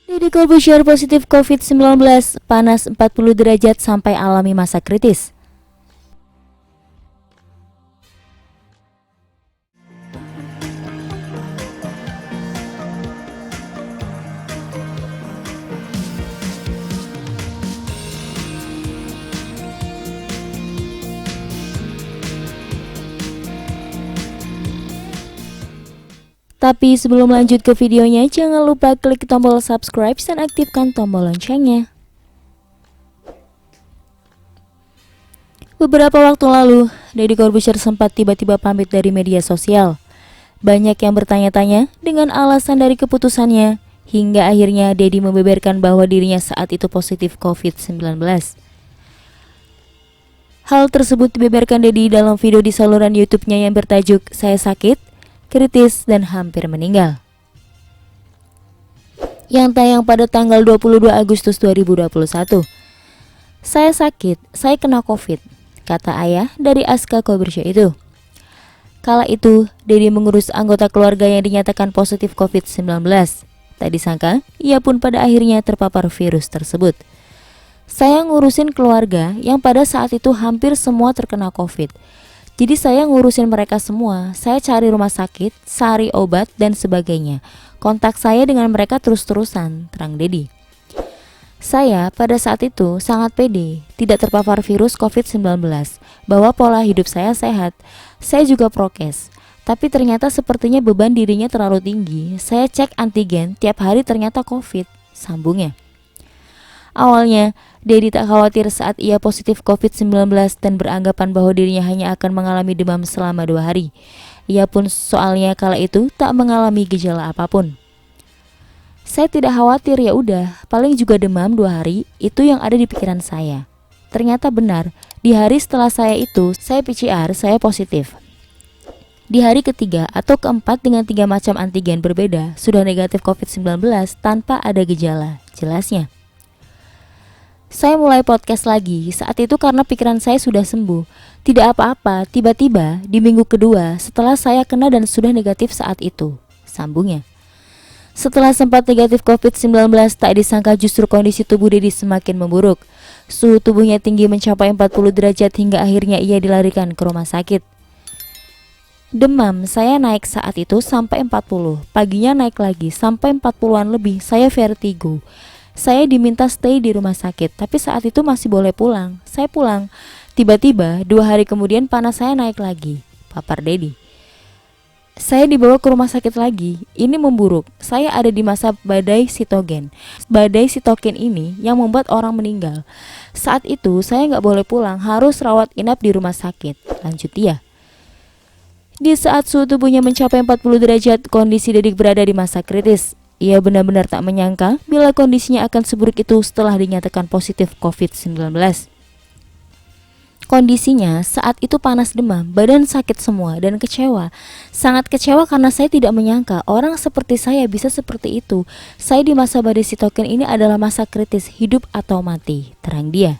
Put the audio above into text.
Deddy Corbuzier positif COVID-19, panas 40 derajat sampai alami masa kritis. Tapi sebelum lanjut ke videonya, jangan lupa klik tombol subscribe dan aktifkan tombol loncengnya. Beberapa waktu lalu, Deddy Corbuzier sempat tiba-tiba pamit dari media sosial. Banyak yang bertanya-tanya dengan alasan dari keputusannya, hingga akhirnya Deddy membeberkan bahwa dirinya saat itu positif COVID-19. Hal tersebut dibeberkan Deddy dalam video di saluran YouTube-nya yang bertajuk "Saya Sakit, Kritis dan Hampir Meninggal", yang tayang pada tanggal 22 Agustus 2021. "Saya sakit, saya kena COVID," kata ayah dari Aska Corbuzier itu. Kala itu, Deddy mengurus anggota keluarga yang dinyatakan positif COVID-19. Tak disangka, ia pun pada akhirnya terpapar virus tersebut. "Saya ngurusin keluarga yang pada saat itu hampir semua terkena COVID. Jadi saya ngurusin mereka semua, saya cari rumah sakit, cari obat, dan sebagainya. Kontak saya dengan mereka terus-terusan," terang Deddy. "Saya pada saat itu sangat pede, tidak terpapar virus COVID-19, bahwa pola hidup saya sehat. Saya juga prokes. Tapi ternyata sepertinya beban dirinya terlalu tinggi. Saya cek antigen, tiap hari ternyata COVID," sambungnya. Awalnya, Deddy tak khawatir saat ia positif COVID-19 dan beranggapan bahwa dirinya hanya akan mengalami demam selama 2 hari. Ia pun soalnya kala itu tak mengalami gejala apapun. "Saya tidak khawatir, ya udah, paling juga demam 2 hari, itu yang ada di pikiran saya." Ternyata benar, di hari setelah saya itu, saya PCR, saya positif. Di hari ketiga atau keempat dengan 3 macam antigen berbeda, sudah negatif COVID-19 tanpa ada gejala, jelasnya. "Saya mulai podcast lagi saat itu karena pikiran saya sudah sembuh. Tidak apa-apa, tiba-tiba di minggu kedua setelah saya kena dan sudah negatif saat itu," sambungnya. Setelah sempat negatif COVID-19, tak disangka justru kondisi tubuh Deddy semakin memburuk. Suhu tubuhnya tinggi mencapai 40 derajat hingga akhirnya ia dilarikan ke rumah sakit. "Demam saya naik saat itu sampai 40, paginya naik lagi sampai 40-an lebih, saya vertigo. Saya diminta stay di rumah sakit, tapi saat itu masih boleh pulang. Saya pulang. Tiba-tiba 2 hari kemudian panas saya naik lagi," papar Deddy. "Saya dibawa ke rumah sakit lagi. Ini memburuk. Saya ada di masa badai sitogen. Badai sitokin ini yang membuat orang meninggal. Saat itu saya nggak boleh pulang, harus rawat inap di rumah sakit," lanjut dia. Di saat suhu tubuhnya mencapai 40 derajat, kondisi Deddy berada di masa kritis. Ia benar-benar tak menyangka bila kondisinya akan seburuk itu setelah dinyatakan positif COVID-19. Kondisinya saat itu panas demam, badan sakit semua, dan kecewa. "Sangat kecewa karena saya tidak menyangka orang seperti saya bisa seperti itu. Saya di masa badai sitokin ini adalah masa kritis, hidup atau mati," terang dia.